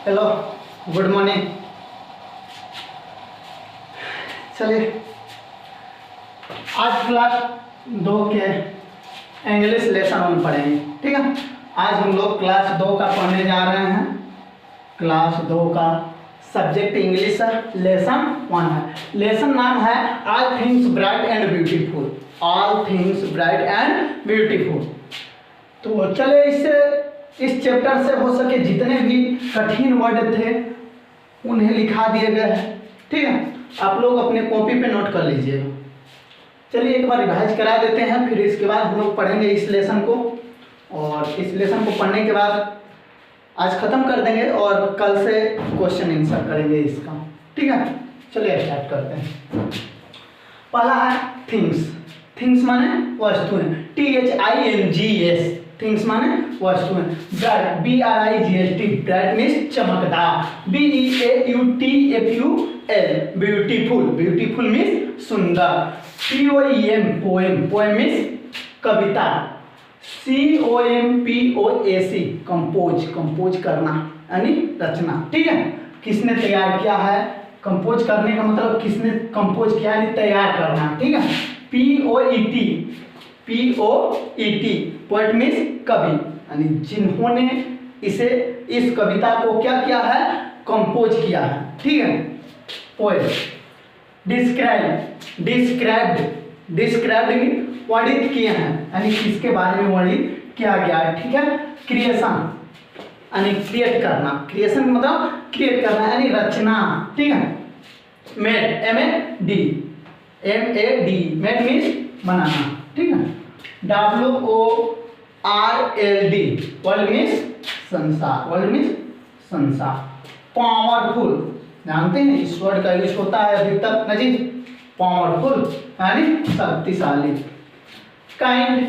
Hello, good morning. चलिए आज class 2 के इंग्लिश लेसन 1 पढ़ेंगे। ठीक है, आज हम लोग क्लास 2 का पढ़ने जा रहे हैं। क्लास 2 का सब्जेक्ट इंग्लिश लेसन 1 है। लेसन नाम है all things bright and beautiful. All things bright and beautiful. तो चलिए इस चैप्टर से हो सके जितने भी कठिन वर्ड थे उन्हें लिखा दिए गए हैं। ठीक है, आप लोग अपने कॉपी पे नोट कर लीजिएगा। चलिए एक बार रिवाइज करा देते हैं, फिर इसके बाद हम लोग पढ़ेंगे इस लेसन को। और इस लेसन को पढ़ने के बाद आज ख़त्म कर देंगे और कल से क्वेश्चन आंसर करेंगे इसका। ठीक है, चलिए स्टार्ट करते हैं। पहला है थिंग्स। थिंग्स माने वस्तुएं। THINGS। थिंग्स माने वस्तुएं। Bright BRIGHT। ब्राइट मीन्स चमकदार। BEAUTFUL। ब्यूटीफुल। ब्यूटीफुल मीन्स सुंदर। POEM। पोएम। पोएम मीन्स कविता। COMPOSE। कंपोज। कंपोज करना यानी रचना। ठीक है, किसने तैयार किया है? कंपोज करने का मतलब किसने कंपोज किया यानी तैयार करना। ठीक है, POET। पोएट मीन्स कवि, यानी जिन्होंने इस कविता को क्या किया है? कंपोज किया है। ठीक है, पोएट। डिस्क्राइब्ड मीन्स वर्णित किए हैं, यानी किसके बारे में वर्णित किया गया है। ठीक है, क्रिएशन यानी क्रिएट करना। क्रिएशन मतलब क्रिएट करना यानी रचना। ठीक है, मेड MAD। मेड मीन्स बनाना। ठीक है, WORLD। वर्ल्ड मीन्स संसार। वर्ल्ड मीन्स संसार। पावरफुल, जानते हैं इस वर्ड का यूज होता है अभी तक ना जी। पावरफुल यानी शक्तिशाली। काइंड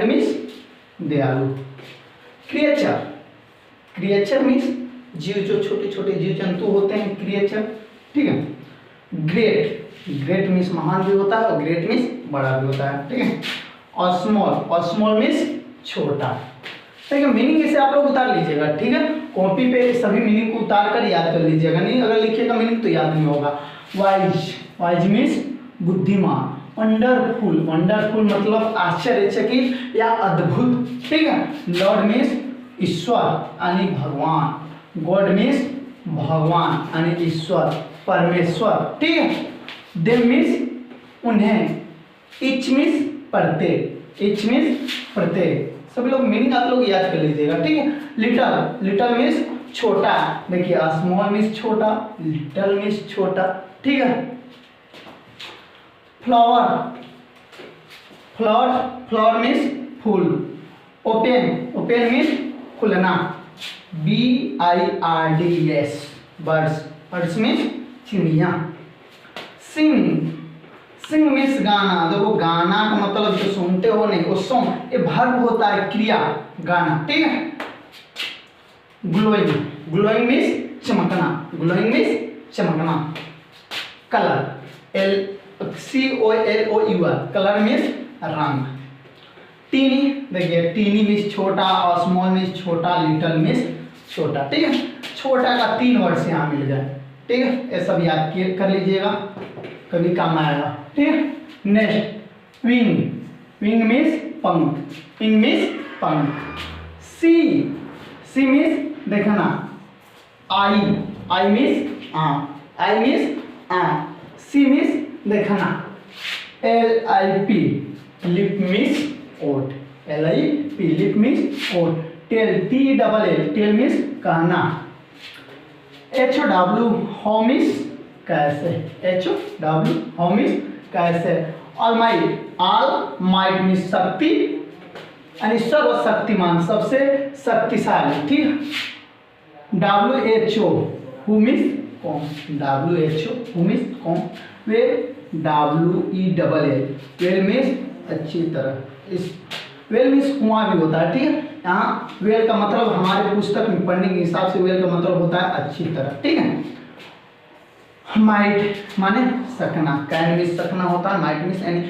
मीन्स दयालु। क्रिएचर मीन्स जीव, जो छोटे छोटे जीव जंतु होते हैं, क्रिएचर। ठीक है, ग्रेट मीन्स महान भी होता है और ग्रेट मीन्स बड़ा भी होता है। ठीक है, और स्मॉल मीन्स छोटा। ठीक है, मीनिंग इसे आप लोग उतार लीजिएगा। ठीक है, कॉपी पे सभी मीनिंग को उतार कर याद कर लीजिएगा, नहीं अगर लिखिएगा मीनिंग तो याद नहीं होगा। वाइज मीन्स बुद्धिमान। वंडरफुल मतलब आश्चर्यचकित या अद्भुत। ठीक है, लॉर्ड मीन्स ईश्वर यानी भगवान। गॉड मीन्स भगवान यानी ईश्वर, परमेश्वर। ठीक है, दे मीन्स उन्हें। इच मीन्स प्रत्येक। सभी लोग मीनिंग आप लोग याद कर लीजिएगा। ठीक है, लिटल मीन्स छोटा। देखिए स्मॉल मीन्स छोटा, लिटल मीन्स छोटा। ठीक है, फ्लावर मीन्स फूल। ओपन मीन्स खुलना। BIRDS। बर्ड्स मीन्स चिड़िया। सिंग मीन्स गाना। देखो गाना का मतलब जो सुनते हो नहीं, वो सॉन्ग, ये वर्ब होता है, क्रिया, गाना। ठीक है, ग्लोइंग मीन्स चमकना। Colour COLOUR। कलर मीन्स रंग। टीनी, देखिए टीनी मीन्स छोटा और स्मॉल मीन्स छोटा, लिटल मीन्स छोटा। ठीक है, छोटा का 3 वर्ड यहाँ मिल गए। ठीक है, ये सब याद कर लीजिएगा, कभी काम आएगा। ठीक है, नेक्स्ट विंग मीन्स पंख। सी मीन्स देखना। आई मीन्स आँख। सी मीन्स देखना। LIP लिप मीन्स ओठ। लिप मीन्स ओठ। टेल मीन्स कहना। HOW हाउ मीन्स कैसे। HOW मीन्स कैसे। ऑल माइट मीन्स शक्ति यानी सर्वशक्तिमान, सबसे शक्तिशाली। ठीक है, WHO हु मीन्स कौन। WHO हु मीन्स कौन। वेल मीन्स अच्छी तरह। इस वेल मीन्स कुआं भी होता है। ठीक है, यहाँ वेल का मतलब हमारे पुस्तक में पढ़ने के हिसाब से वेल का मतलब होता है अच्छी तरह। ठीक है, माइट माने सकना। कैन मीन्स सकना होता है। माइट मीन्स यानी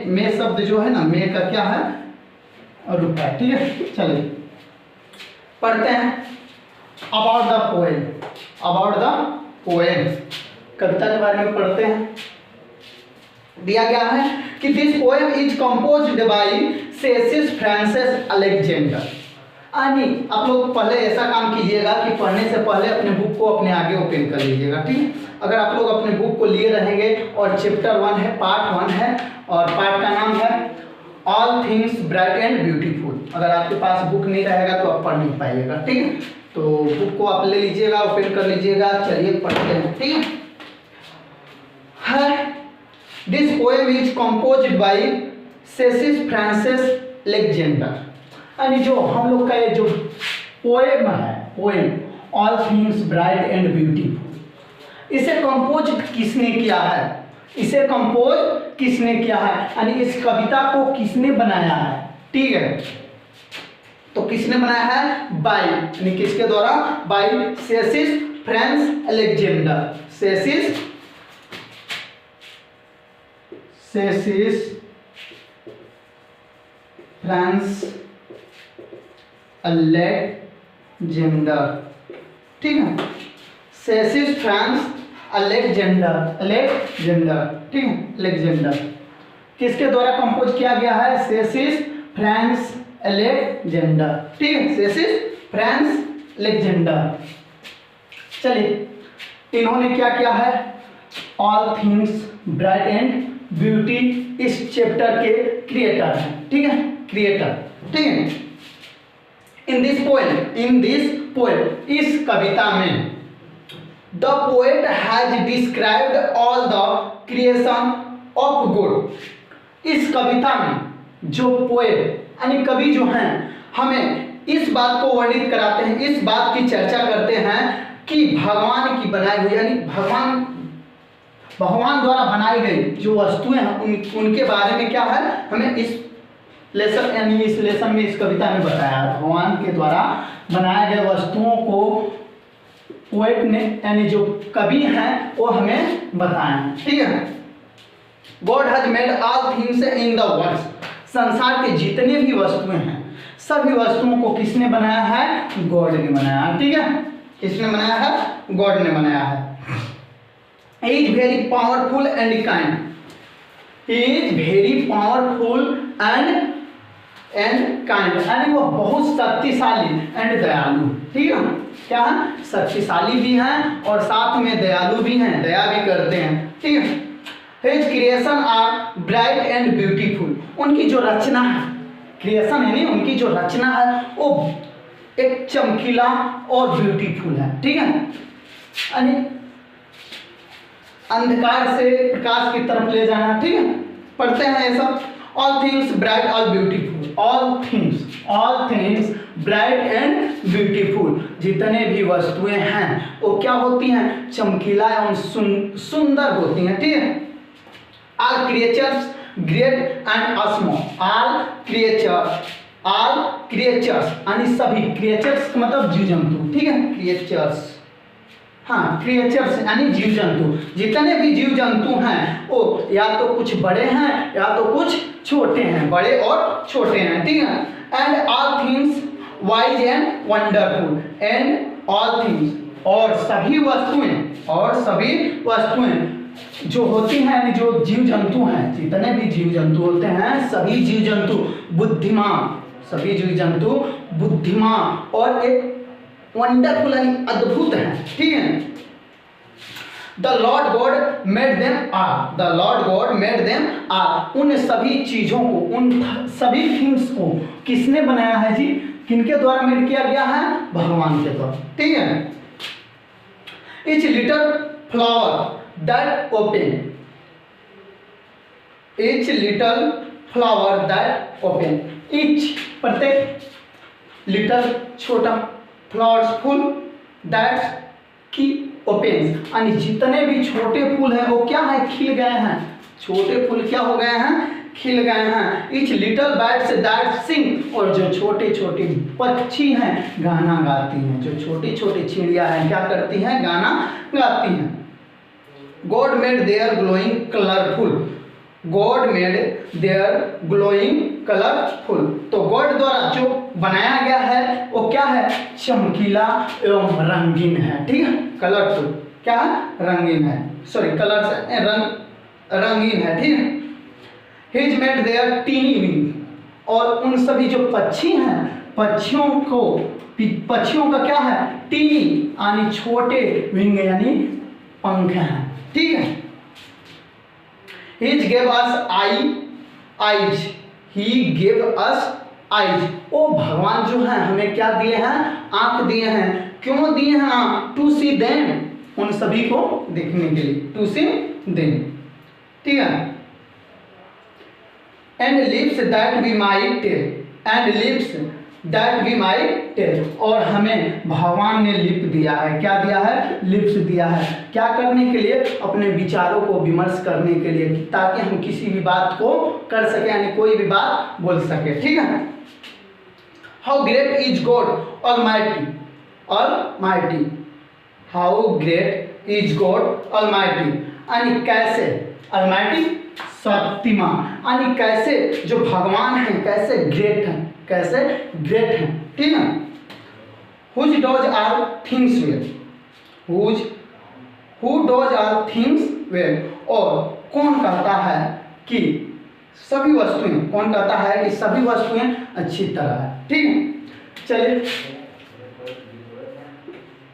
मे शब्द जो है ना, मे का क्या है रुपया। ठीक है, चलिए पढ़ते हैं about the poem. About the poem, कविता के बारे में पढ़ते हैं। दिया गया है कि this poem is composed by Cecil Frances Alexander. यानी आप लोग पहले ऐसा काम कीजिएगा कि पढ़ने से पहले अपने बुक को अपने आगे ओपन कर लीजिएगा, ठीक है। अगर आप लोग अपने बुक को लिए रहेंगे और चैप्टर 1 है, पार्ट 1 है, और पार्ट का नाम है all things bright and beautiful. अगर आपके पास बुक नहीं रहेगा तो आप पढ़ नहीं पाइएगा, ठीक है। तो बुक को आप ले लीजिएगा, ओपन कर लीजिएगा। चलिए पढ़ते हैं, ठीक है। This poem is composed by Cecil Frances Alexander. यानी जो हम लोग का ये जो पोएम है, poem all things bright and beautiful, इसे कंपोज किसने किया है? इसे कंपोज किसने किया है, यानी इस कविता को किसने बनाया है, ठीक है। तो किसने बनाया है? बाय, यानी किसके द्वारा? By Cecil Frances Alexander. Cecil Frances Alexander, ठीक है। सेसिस फ्रांसिस अलेक्जेंडर, ठीक है, अलेक्जेंडर किसके द्वारा कंपोज किया गया है? सेसिस फ्रांसिस अलेक्जेंडर, ठीक है, सेसिस फ्रांसिस अलेक्जेंडर। चलिए, इन्होंने क्या किया है? All things bright and beauty इस चैप्टर के क्रिएटर हैं, ठीक है, क्रिएटर, ठीक है। इन दिस पोएम, इस कविता में the poet has described all the creation of God. इस कविता में जो पोएट यानी कवि जो हैं, हमें इस बात को वर्णित कराते हैं, इस बात की चर्चा करते हैं कि भगवान की बनाई हुई, यानी भगवान द्वारा बनाई गई जो वस्तुएं हैं उनके बारे में क्या है, हमें इस लेसन यानी इस लेसन में, इस कविता में बताया। भगवान के द्वारा बनाए गए वस्तुओं को पोएट ने, यानी जो कवि हैं, वो हमें बताएं, ठीक है। God has made all things in the world. संसार के जितने भी वस्तुएं हैं, सभी वस्तुओं को किसने बनाया है? गॉड ने बनाया, ठीक है। किसने बनाया है? गॉड ने बनाया है। He is very powerful and kind. He is very powerful and kind. यानी वो बहुत शक्तिशाली एंड दयालु, ठीक है। क्या है? शक्तिशाली भी हैं और साथ में दयालु भी हैं, दया भी करते हैं, ठीक है। His creation are bright and beautiful. उनकी जो रचना है, क्रिएशन है नहीं, उनकी जो रचना है वो एक चमकीला और ब्यूटीफुल है, ठीक है। यानी अंधकार से प्रकाश की तरफ ले जाना, ठीक है। पढ़ते हैं ये सब। All things bright all beautiful, all things bright and beautiful, जितने भी वस्तुएं हैं वो क्या होती हैं? चमकीला एवं सुंदर होती हैं, ठीक है। All creatures great and small, all creatures यानी सभी, क्रिएचर्स मतलब जीव जंतु, ठीक है, क्रिएचर्स, हाँ, क्रिएचर्स यानी जीव जंतु। जितने भी जीव जंतु हैं वो या तो कुछ बड़े हैं या तो कुछ छोटे हैं, बड़े और छोटे हैं, ठीक है। And all things wise and wonderful, and all things, और सभी वस्तुएं जो होती हैं, यानी जो जीव जंतु हैं, जितने भी जीव जंतु होते हैं, सभी जीव जंतु बुद्धिमान और एक वंडरफुल यानी अद्भुत है, ठीक है। The Lord God made them all, उन सभी चीजों को, उन सभी थिंग्स को किसने बनाया है जी? किनके द्वारा मेड किया गया है? भगवान के द्वारा, ठीक है। Etch little flower that open, etch प्रत्येक, लिटिल छोटा, फ्लावर्स फूल, दैट की ओपेन्स, यानी जितने भी छोटे फूल हैं वो क्या है? खिल गए हैं। छोटे फूल क्या हो गए हैं? खिल गए हैं। इच लिटिल बर्ड्स दैट सिंग, और जो छोटे छोटे पक्षी हैं गाना गाती हैं, जो छोटी छोटी चिड़िया हैं क्या करती हैं? गाना गाती हैं। God made their glowing colourful, God made their glowing colourful. तो गॉड द्वारा जो बनाया गया है वो क्या है, चमकीला एवं रंगीन है, ठीक है। कलरफुल क्या है, रंगीन है, सॉरी कलर से रंगीन है, ठीक है। He's made their teeny wing, और उन सभी जो पक्षी हैं, पक्षियों का क्या है, टीनी यानी छोटे, विंग यानी पंख हैं, ठीक है। He gave us eyes, he gave us eyes, ओ भगवान जो है हमें क्या दिए हैं, आंख दिए हैं। क्यों दिए हैं आंख, टू सी देम, उन सभी को देखने के लिए, टू सी देम, ठीक है। And lips that we might tell, and lips that we might tell, और हमें भगवान ने लिप दिया है, क्या दिया है, लिप्स दिया है। क्या करने के लिए, अपने विचारों को विमर्श करने के लिए, ताकि हम किसी भी बात को कर सके, यानी कोई भी बात बोल सके, ठीक है। How great is God almighty, almighty, how great is God almighty, यानी कैसे, ऑलमाइटी शक्तिमान, यानी कैसे जो भगवान हैं कैसे ग्रेट हैं, कैसे ग्रेट हैं, ठीक है। Who does all things well, who does all things well, और कौन कहता है कि सभी वस्तुएं, कौन कहता है कि सभी वस्तुएं अच्छी तरह है, ठीक है। चलिए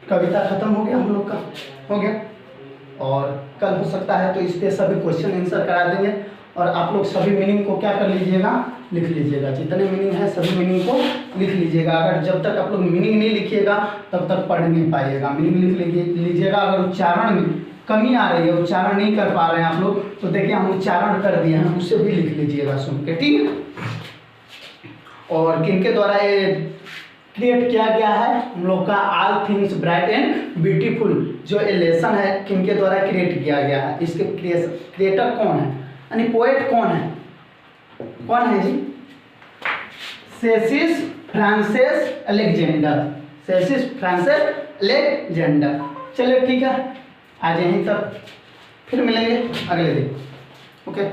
कविता खत्म हो गया हम लोग का, हो गया, और कल हो सकता है तो इस पे सभी क्वेश्चन आंसर करा देंगे, और आप लोग सभी मीनिंग को क्या कर लीजिएगा, लिख लीजिएगा, जितने मीनिंग है सभी मीनिंग को लिख लीजिएगा। अगर जब तक आप लोग मीनिंग नहीं लिखिएगा तब तक पढ़ नहीं पाइएगा। मीनिंग लिख लीजिएगा। अगर उच्चारण में कमी आ रही है, उच्चारण नहीं कर पा रहे हैं आप लोग, तो देखिए हम उच्चारण कर दिए हैं, उससे भी लिख लीजिएगा सुन के, ठीक है। और किनके द्वारा ये क्रिएट किया गया है, हम लोग का all things bright and beautiful जो ये लेसन है, किनके द्वारा क्रिएट किया गया है, इसके क्रिएटर कौन है, यानी पोएट कौन है, कौन है जी, सेसिस Frances Alexander, Cecil Frances Alexander. चलिए ठीक है, आज यहीं तक, फिर मिलेंगे अगले दिन, ओके।